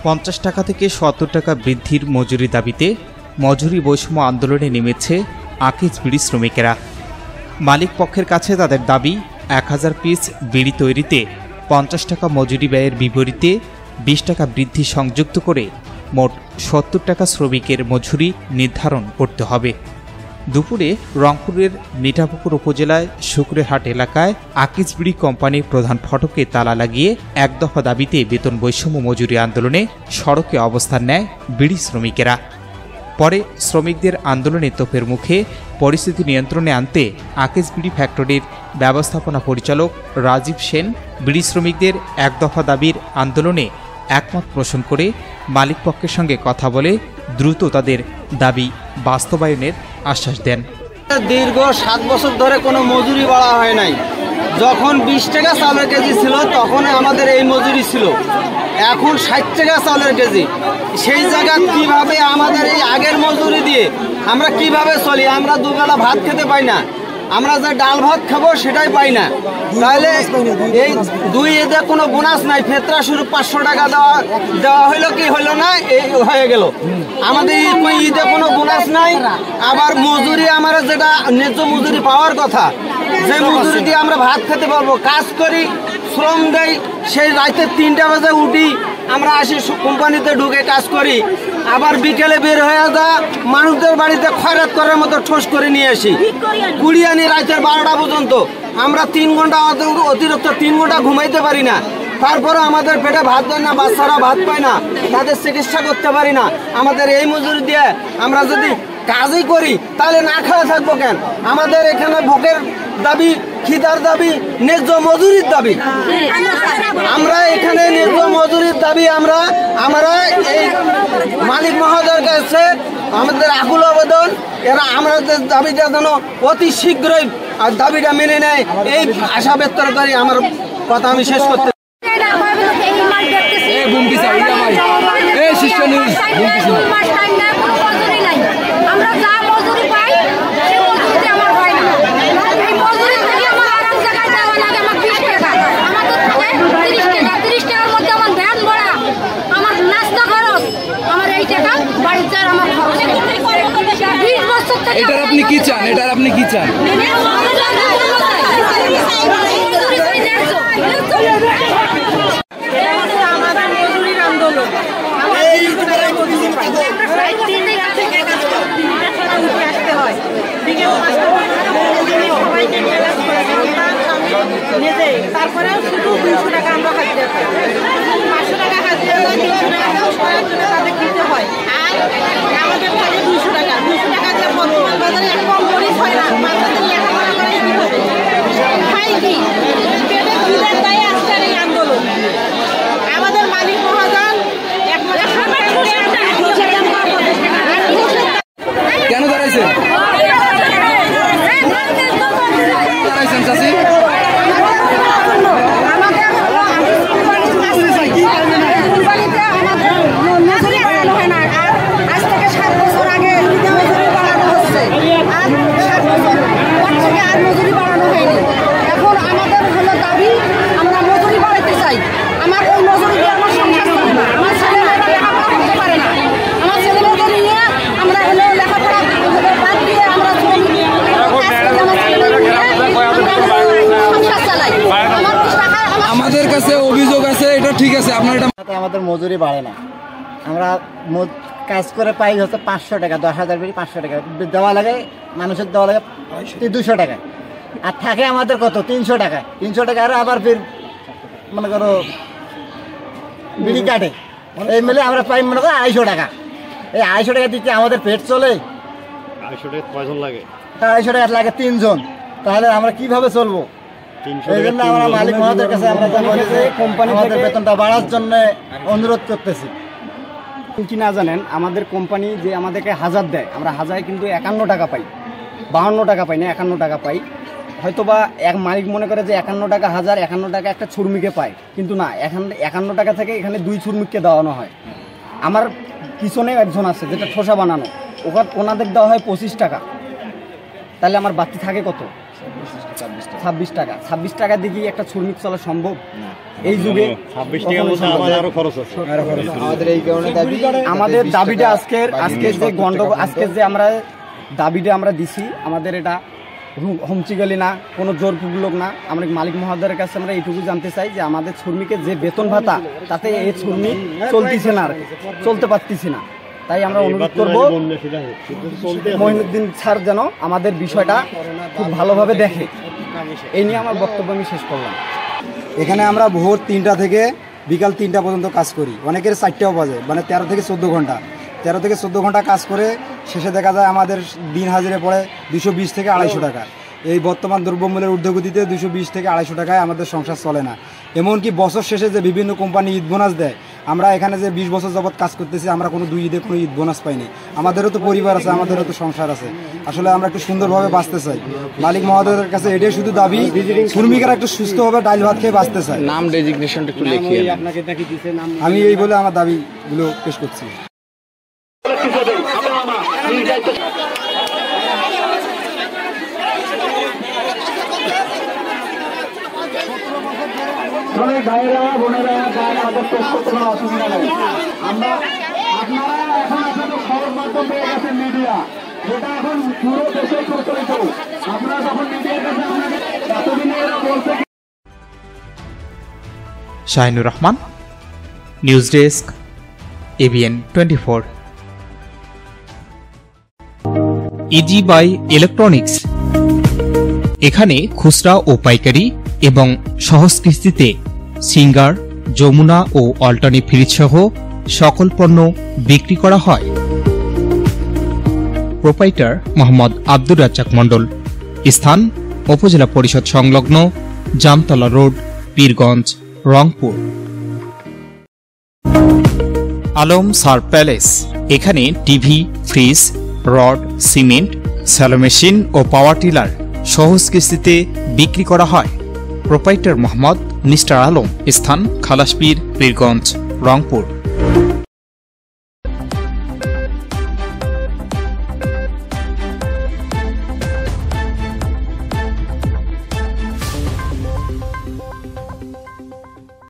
50 টাকা থেকে 70 টাকা বৃদ্ধির মজুরি দাবিতে মজুরি বৈষম্য আন্দোলনে নেমেছে আকিজ বিড়ি শ্রমিকেরা। মালিক পক্ষের কাছে তাদের দাবি 1000 পিস বিড়ি তৈরিতে 50 টাকা মজুরি ব্যয়ের বিপরীতে 20 টাকা বৃদ্ধি সংযুক্ত করে মোট 70 টাকা শ্রমিকের মজুরি নির্ধারণ করতে হবে। দুপুরে রংপুরের মিঠাপুকুর উপজেলায় শুক্রেরহাট এলাকায় আকিজ বিড়ি কোম্পানির প্রধান ফটকে তালা লাগিয়ে এক দফা দাবিতে বেতন বৈষম্য মজুরি আন্দোলনে সড়কে অবস্থান নেয় বিড়ি শ্রমিকেরা। পরে শ্রমিকদের আন্দোলনে তোপের মুখে পরিস্থিতি নিয়ন্ত্রণে আনতে আকিজ বিড়ি ফ্যাক্টরির ব্যবস্থাপনা পরিচালক রাজীব সেন বিড়ি শ্রমিকদের এক দফা দাবির আন্দোলনে একমত পোষণ করে মালিক পক্ষের সঙ্গে কথা বলে দ্রুত তাদের দাবি বাস্তবায়নের আশ্বাস দেন। দীর্ঘ 7 বছর ধরে কোনো মজুরি বাড়া হয় নাই। যখন 20 টাকা চাউলের কেজি ছিল তখন আমাদের এই মজুরি ছিল, এখন 60 টাকা চাউলের কেজি। সেই জায়গায় কিভাবে আমাদের এই আগের মজুরি দিয়ে আমরা কিভাবে চলি? আমরা দুবেলা ভাত খেতে পাই না, আমরা যে ডাল ভাত খাবো সেটাই পাই না। তাহলে এই 2 ঈদে কোনো বোনাস নাই, ফেতরা শুরু 500 টাকা দেওয়া হইলো কি হইলো না, এই হয়ে গেল। আমাদের ঈদে কোনো বোনাস নাই। আবার মজুরি আমরা যেটা ন্যায্য মজুরি পাওয়ার কথা, যে মজুরি দিয়ে আমরা ভাত খেতে পারবো, কাজ করি, শ্রম দেই, সেই রাতে 3টা বাজে উঠি, আমরা আসি কোম্পানিতে ঢুকে কাজ করি, আবার বিকেলে বের হয়ে যা মানুষদের বাড়িতে খয়রাত করার মতো ঠোস করে নিয়ে আসি, কুড়ি আনি রাতের 12টা পর্যন্ত। আমরা 3 ঘন্টা অতিরিক্ত 3 ঘন্টা ঘুমাইতে পারি না। তারপরে আমাদের পেটে ভাত দেয় না, বাচ্চারা ভাত পায় না, তাদের চিকিৎসা করতে পারি না। আমাদের এই মজুরি দিয়ে আমরা যদি কাজই করি তাহলে না খাওয়া থাকবো কেন? আমাদের এখানে ভোগের দাবি, খিদার দাবি, ন্যায্য মজুরির দাবি। আমরা এখানে ন্যায্য মজুরির দাবি আমরা এই মালিক মহোদয়ের কাছে আমাদের আকুল আবেদন, এরা আমাদের দাবিটা যেন অতি শীঘ্রই দাবিটা মেনে নেয়, এই আশা ব্যক্ত করি আমার কথা আমি শেষ করতে। এটার আপনি কি চান? আমাদের মজুরির আন্দোলন আসতে হয়, তারপরে শুধু 200 টাকা আমরা হাজিরা পাই, 500 টাকা হাজিরা হয়, 300 টাকা তাদের দিতে হয়। আর আমাদের থাকে 200 টাকা দিয়ে বর্তমান বাজারে কম মরিচ হয় না, বাচ্চাদের লেখাপড়া করে কি হবে, খাই কি, পেটে খিদের দায়ে আজকের এই আন্দোলন। আমাদের মালিক মহাজন কেন দাঁড়াইছেন চাষি? আমাদের কাছে অভিযোগ আছে, এটা ঠিক আছে, আপনার এটা আমাদের মজুরি বাড়ে না। আমরা কাজ করে পাই হচ্ছে 500 টাকা, 10,000 বেশি 500 টাকা দেওয়া লাগে, মানুষের দেওয়া লাগে 200 টাকা, আর থাকে আমাদের কত 300 টাকা। 300 টাকা আর আবার ফির মনে করো বিড়ি কাটে, এই মিলে আমরা পাই মনে করো 250 টাকা। এই 250 টাকা দিতে আমাদের পেট চলে। 250 টাকা কয়জন লাগে? 250 টাকা লাগে 3 জন, তাহলে আমরা কিভাবে চলবো? এই জন্য আমরা মালিক মহোদয়ের কাছে আমরা কোম্পানি আমাদের বেতনটা বাড়ার জন্য অনুরোধ করতেছি। কি না জানেন, আমাদের কোম্পানি যে আমাদেরকে 1000 দেয়, আমরা 1000 কিন্তু 51 টাকা পাই, 52 টাকা পাই না, 51 টাকা পাই। হয়তোবা এক মালিক মনে করে যে 51 টাকা 1000, 51 টাকা একটা শ্রমিকে পায়, কিন্তু না, 51 টাকা থেকে এখানে 2 শ্রমিককে দেওয়ানো হয়। আমার পিছনে একজন আছে যেটা ঠোসা বানানো, ওনাদের দেওয়া হয় 25 টাকা, তাহলে আমার বাড়তি থাকে কত? 26 টাকা। 26 টাকা দিয়ে কি একটা শ্রমিক চলা সম্ভব এই যুগে? 26 টাকার মধ্যে আমার আরো খরচ আছে। আমাদের এই কারণে আমাদের দাবিটা আজকে যে গন্ডগোল, আজকে যে আমরা দাবিটা আমরা দিছি, আমাদের এটা হুমচিগালি না, কোনো জোরপূর্বক না। আমরা মালিক মহোদয়ের কাছে আমরা এইটুকু জানতে চাই যে আমাদের শ্রমিকের যে বেতন ভাতা, তাতে এই শ্রমিক চলতেছে না, চলতে পারতেছি না। তাই আমরা অনুরোধ করবো মঈনুদ্দিন স্যার যেন আমাদের বিষয়টা খুব ভালোভাবে দেখে। এই নিয়ে আমার বক্তব্য আমি শেষ করলাম। এখানে আমরা ভোর 3টা থেকে বিকাল 3টা পর্যন্ত কাজ করি, অনেকের 4টাও বাজে, মানে 13 থেকে 14 ঘন্টা। 13 থেকে 14 ঘন্টা কাজ করে শেষে দেখা যায় আমাদের দিন হাজিরে পড়ে 220 থেকে 250 টাকা। এই বর্তমান দ্রব্যমূল্যের ঊর্ধ্বগতিতে 220 থেকে 250 টাকায় আমাদের সংসার চলে না। এমনকি বছর শেষে যে বিভিন্ন কোম্পানি ঈদ বোনাস দেয়, আমরা এখানে যে 20 বছর যাবৎ কাজ করতেছি, আমরা কোনো 2 ঈদে কোনো ঈদ বোনাস পাইনি। আমাদেরও তো পরিবার আছে, আমাদেরও তো সংসার আছে। আসলে আমরা একটু সুন্দরভাবে বাঁচতে চাই। মালিক মহোদয়ের কাছে এটাই শুধু দাবি, শ্রমিকেরা একটু সুস্থভাবে ডাল ভাত খেয়ে বাঁচতে চায়। নাম ডেজিগনেশনটা একটু লিখিয়ে আমি এই বলে আমার দাবিগুলো পেশ করছি। ভাইয়েরা বোনেরা আমাদের পেশ করতে কোনো অসুবিধা নেই। আমরা আপনারা এখন আপনাদের খবর মাধ্যম পেয়ে গেছেন মিডিয়া, যেটা এখন পুরো দেশে প্রচলিত। আপনারা যখন মিডিয়ার কাছে আপনাদের এতদিনে এরা বলতে Shahinur Rahman, news desk, ABN 24। Easy buy electronics, এখানে খুচরা ও পাইকারি এবং সহজ কিস্তিতে সিঙ্গার, যমুনা ও অল্টারনেটিভ ফ্রিজ সহ সকল পণ্য বিক্রি করা হয়। প্রোপাইটার মোহাম্মদ আব্দুর রাজ্জাক মণ্ডল। স্থান উপজেলা পরিষদ সংলগ্ন, জামতলা রোড, পীরগঞ্জ, রংপুর। আলম সার প্যালেস, এখানে TV, fridge, rod, cement, shallow machine ও পাওয়ার টিলার সহজ কিস্তিতে বিক্রি করা হয়। প্রোপাইটার মোহাম্মদ নিস্টার আলম। স্থান খালাসপীর, পীরগঞ্জ, রংপুর।